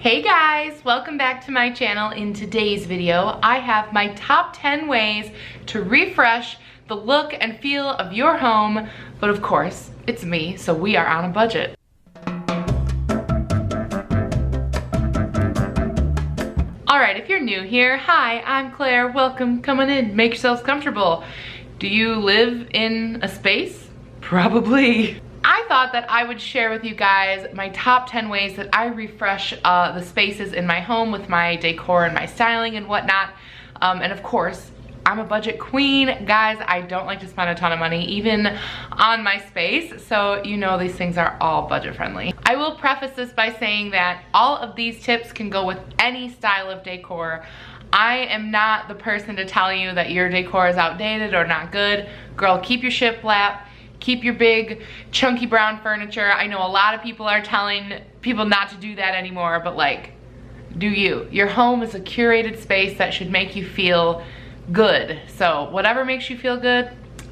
Hey guys, welcome back to my channel. In today's video, I have my top 10 ways to refresh the look and feel of your home, but of course, it's me, so we are on a budget. Alright, if you're new here, hi, I'm Claire, welcome, come on in, make yourselves comfortable. Do you live in a space? Probably. I thought that I would share with you guys my top 10 ways that I refresh the spaces in my home with my decor and my styling and whatnot. And of course, I'm a budget queen. Guys, I don't like to spend a ton of money, even on my space. So you know these things are all budget friendly. I will preface this by saying that all of these tips can go with any style of decor. I am not the person to tell you that your decor is outdated or not good. Girl, keep your shiplap. Keep your big chunky brown furniture. I know a lot of people are telling people not to do that anymore, but like, do you? Your home is a curated space that should make you feel good. So whatever makes you feel good,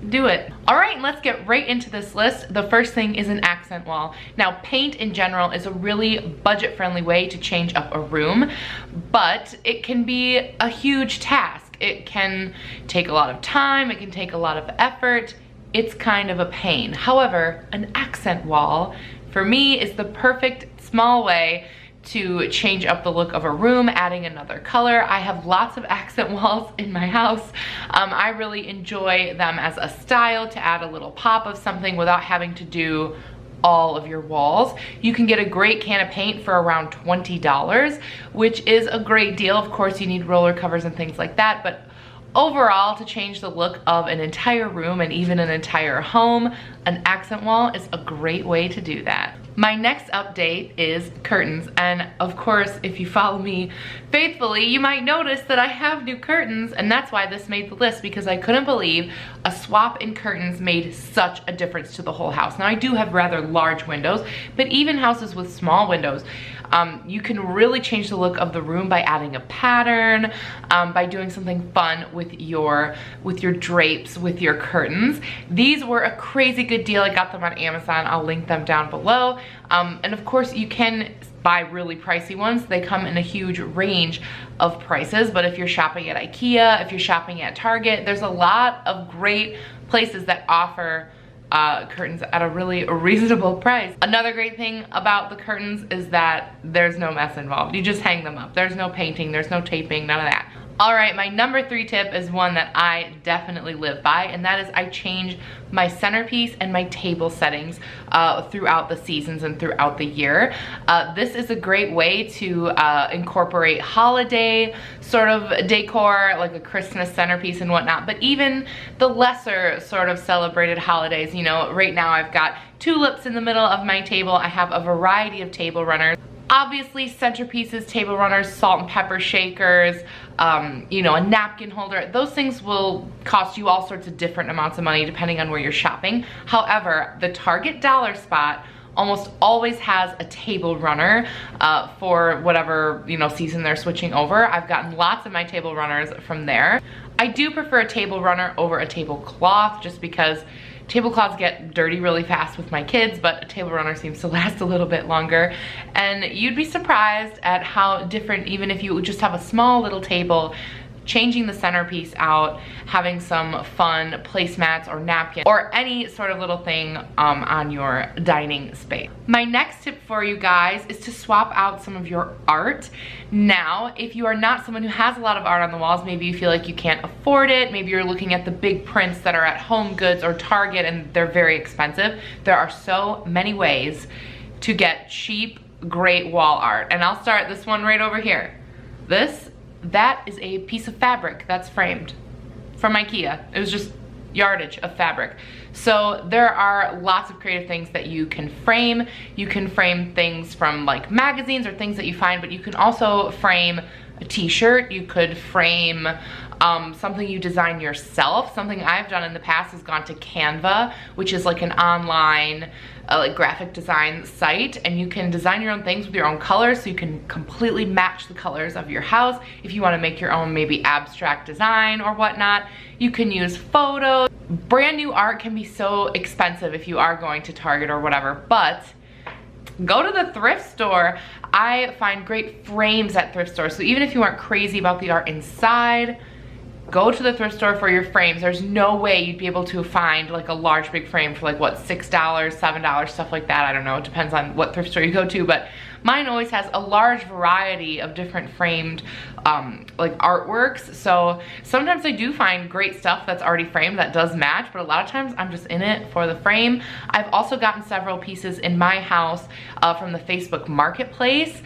do it. All right, let's get right into this list. The first thing is an accent wall. Now, paint in general is a really budget-friendly way to change up a room, but it can be a huge task. It can take a lot of time, it can take a lot of effort. It's kind of a pain. However, an accent wall, for me, is the perfect small way to change up the look of a room, adding another color. I have lots of accent walls in my house. I really enjoy them as a style to add a little pop of something without having to do all of your walls. You can get a great can of paint for around $20, which is a great deal. Of course, you need roller covers and things like that, but overall, to change the look of an entire room and even an entire home, an accent wall is a great way to do that. My next update is curtains, and of course, if you follow me faithfully, you might notice that I have new curtains, and that's why this made the list, because I couldn't believe a swap in curtains made such a difference to the whole house. Now, I do have rather large windows, but even houses with small windows, you can really change the look of the room by adding a pattern, by doing something fun with your drapes, with your curtains. These were a crazy good deal. I got them on Amazon. I'll link them down below. And of course, you can buy really pricey ones. They come in a huge range of prices, but if you're shopping at IKEA, if you're shopping at Target, there's a lot of great places that offer curtains at a really reasonable price. Another great thing about the curtains is that there's no mess involved. You just hang them up. There's no painting, there's no taping, none of that. All right, my number 3 tip is one that I definitely live by, and that is I change my centerpiece and my table settings throughout the seasons and throughout the year. This is a great way to incorporate holiday sort of decor, like a Christmas centerpiece and whatnot, but even the lesser sort of celebrated holidays. You know, right now I've got tulips in the middle of my table. I have a variety of table runners. Obviously, centerpieces, table runners, salt and pepper shakers, you know, a napkin holder. Those things will cost you all sorts of different amounts of money depending on where you're shopping. However, the Target dollar spot almost always has a table runner for whatever, you know, season they're switching over. I've gotten lots of my table runners from there. I do prefer a table runner over a tablecloth just because tablecloths get dirty really fast with my kids, but a table runner seems to last a little bit longer. And you'd be surprised at how different, even if you just have a small little table, changing the centerpiece out, having some fun placemats or napkins or any sort of little thing on your dining space. My next tip for you guys is to swap out some of your art. Now, if you are not someone who has a lot of art on the walls, maybe you feel like you can't afford it, maybe you're looking at the big prints that are at Home Goods or Target and they're very expensive, there are so many ways to get cheap, great wall art. And I'll start this one right over here. That is a piece of fabric that's framed from IKEA. It was just yardage of fabric. So there are lots of creative things that you can frame. You can frame things from like magazines or things that you find, but you can also frame a t-shirt. You could frame something you design yourself. Something I've done in the past has gone to Canva, which is like an online like graphic design site, and you can design your own things with your own colors, so you can completely match the colors of your house. If you want to make your own maybe abstract design or whatnot, you can use photos. Brand new art can be so expensive if you are going to Target or whatever, but go to the thrift store. I find great frames at thrift stores. So even if you aren't crazy about the art inside, go to the thrift store for your frames. There's no way you'd be able to find like a large big frame for like what, $6, $7, stuff like that. I don't know, it depends on what thrift store you go to, but mine always has a large variety of different framed like artworks. So sometimes I do find great stuff that's already framed that does match, but a lot of times I'm just in it for the frame. I've also gotten several pieces in my house from the Facebook Marketplace.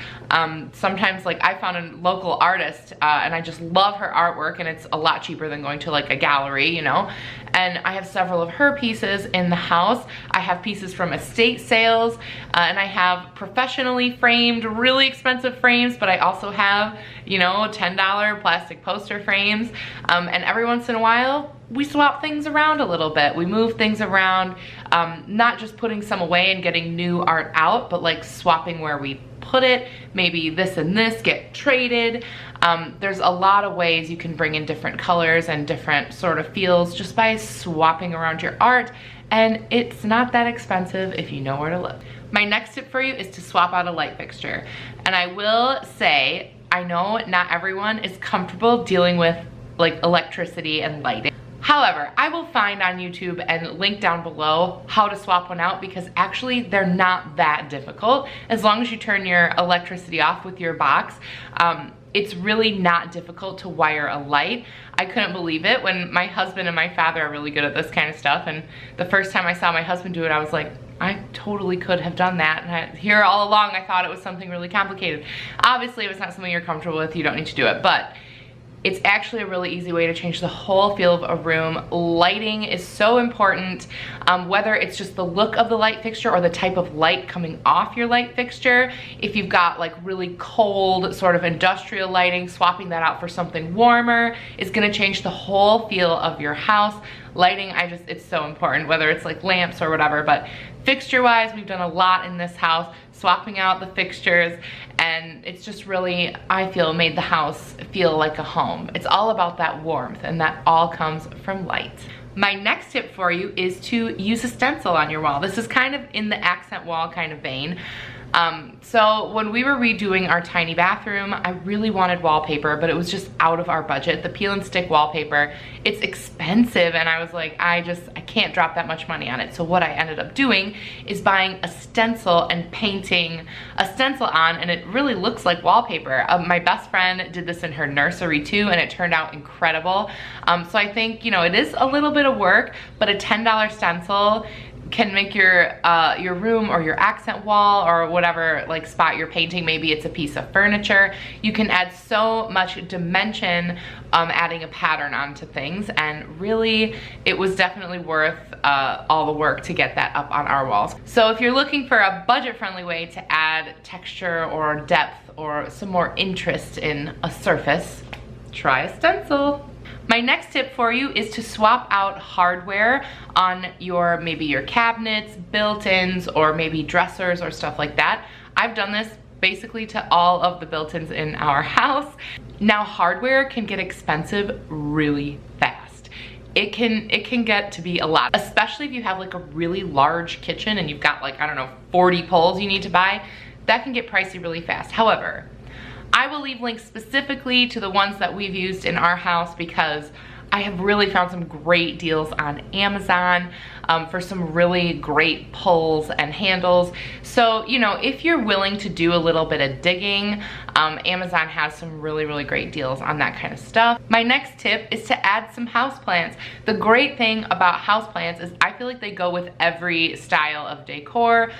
Sometimes like I found a local artist and I just love her artwork, and it's a lot cheaper than going to like a gallery, you know? And I have several of her pieces in the house. I have pieces from estate sales, and I have professionally framed, really expensive frames, but I also have, you know, $10 plastic poster frames. And every once in a while, we swap things around a little bit. We move things around, not just putting some away and getting new art out, but like swapping where we put it. Maybe this and this get traded. There's a lot of ways you can bring in different colors and different sort of feels just by swapping around your art, and it's not that expensive if you know where to look. My next tip for you is to swap out a light fixture. And I will say, I know not everyone is comfortable dealing with like electricity and lighting. However, I will find on YouTube and link down below how to swap one out, because actually they're not that difficult. As long as you turn your electricity off with your box, it's really not difficult to wire a light. I couldn't believe it when my husband and my father are really good at this kind of stuff, and the first time I saw my husband do it, I was like, I totally could have done that. And here all along, I thought it was something really complicated. Obviously, if it's not something you're comfortable with, you don't need to do it, but it's actually a really easy way to change the whole feel of a room. Lighting is so important, whether it's just the look of the light fixture or the type of light coming off your light fixture. If you've got like really cold sort of industrial lighting, swapping that out for something warmer is gonna change the whole feel of your house. Lighting, it's so important, whether it's like lamps or whatever, but fixture wise, we've done a lot in this house, swapping out the fixtures, and it's just really, I feel, made the house feel like a home. It's all about that warmth, and that all comes from light. My next tip for you is to use a stencil on your wall. This is kind of in the accent wall kind of vein. So when we were redoing our tiny bathroom, I really wanted wallpaper, but it was just out of our budget. The peel and stick wallpaper, it's expensive, and I was like, I can't drop that much money on it. So what I ended up doing is buying a stencil and painting a stencil on, and it really looks like wallpaper. My best friend did this in her nursery too, and it turned out incredible. So I think, you know, it is a little bit of work, but a $10 stencil can make your room or your accent wall or whatever like spot you're painting, maybe it's a piece of furniture. You can add so much dimension adding a pattern onto things, and really it was definitely worth all the work to get that up on our walls. So if you're looking for a budget-friendly way to add texture or depth or some more interest in a surface, try a stencil. My next tip for you is to swap out hardware on maybe your cabinets, built-ins, or maybe dressers or stuff like that. I've done this basically to all of the built-ins in our house. Now, hardware can get expensive really fast. It can get to be a lot, especially if you have like a really large kitchen and you've got like, I don't know, 40 poles you need to buy. That can get pricey really fast. However, I will leave links specifically to the ones that we've used in our house, because I have really found some great deals on Amazon for some really great pulls and handles. So, you know, if you're willing to do a little bit of digging, Amazon has some really, really great deals on that kind of stuff. My next tip is to add some houseplants. The great thing about houseplants is I feel like they go with every style of decor.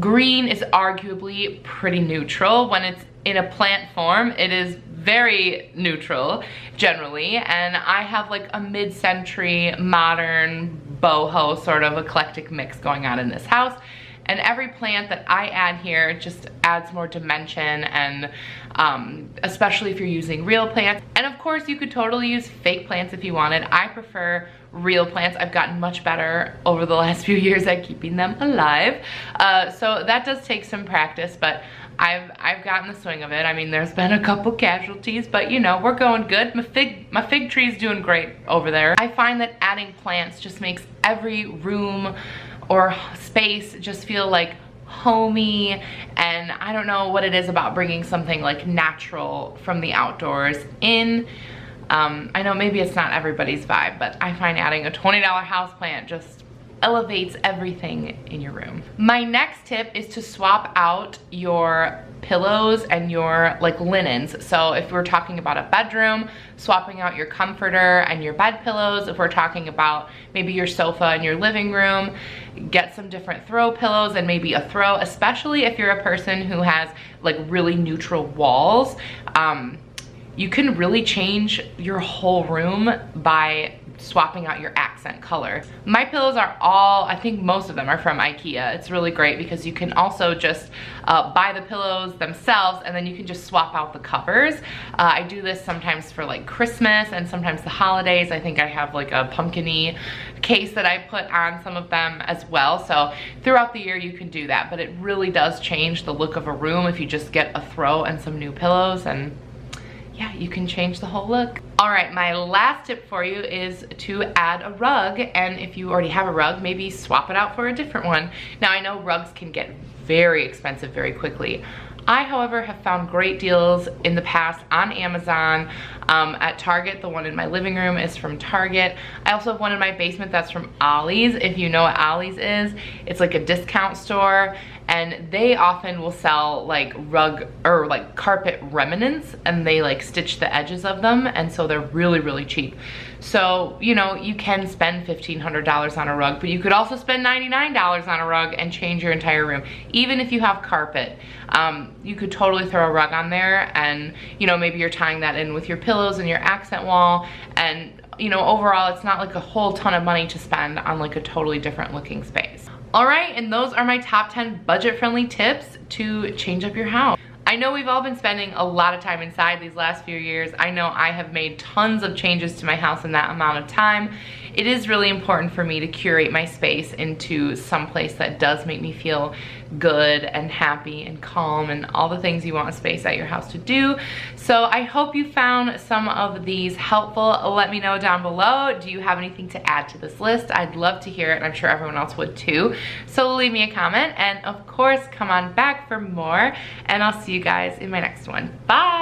Green is arguably pretty neutral. When it's in a plant form, it is very neutral generally, and I have like a mid-century modern boho sort of eclectic mix going on in this house, and every plant that I add here just adds more dimension, and especially if you're using real plants. And of course you could totally use fake plants if you wanted. I prefer real plants. I've gotten much better over the last few years at keeping them alive, so that does take some practice, but I've gotten the swing of it. I mean, there's been a couple casualties, but you know, we're going good. My fig tree's doing great over there. I find that adding plants just makes every room or space just feel like homey, and I don't know what it is about bringing something like natural from the outdoors in. I know maybe it's not everybody's vibe, but I find adding a $20 houseplant just elevates everything in your room. My next tip is to swap out your pillows and your like linens. So if we're talking about a bedroom, swapping out your comforter and your bed pillows. If we're talking about maybe your sofa in your living room, get some different throw pillows and maybe a throw, especially if you're a person who has like really neutral walls. You can really change your whole room by swapping out your accent color. My pillows are all, I think most of them are from IKEA. It's really great because you can also just buy the pillows themselves and then you can just swap out the covers. I do this sometimes for like Christmas and sometimes the holidays. I think I have like a pumpkin-y case that I put on some of them as well. So throughout the year you can do that, but it really does change the look of a room if you just get a throw and some new pillows, and yeah, you can change the whole look. All right, my last tip for you is to add a rug, and if you already have a rug, maybe swap it out for a different one. Now I know rugs can get very expensive very quickly. I, however, have found great deals in the past on Amazon, at Target. The one in my living room is from Target. I also have one in my basement that's from Ollie's. If you know what Ollie's is, it's like a discount store, and they often will sell like rug or like carpet remnants, and they like stitch the edges of them, and so they're really, really cheap. So, you know, you can spend $1,500 on a rug, but you could also spend $99 on a rug and change your entire room. Even if you have carpet, you could totally throw a rug on there, and, you know, maybe you're tying that in with your pillows and your accent wall, and, you know, overall, it's not like a whole ton of money to spend on like a totally different looking space. All right, and those are my top 10 budget-friendly tips to change up your house. I know we've all been spending a lot of time inside these last few years. I know I have made tons of changes to my house in that amount of time. It is really important for me to curate my space into some place that does make me feel good and happy and calm and all the things you want a space at your house to do. So I hope you found some of these helpful. Let me know down below. Do you have anything to add to this list? I'd love to hear it, and I'm sure everyone else would too. So leave me a comment, and of course, come on back for more, and I'll see you guys in my next one. Bye!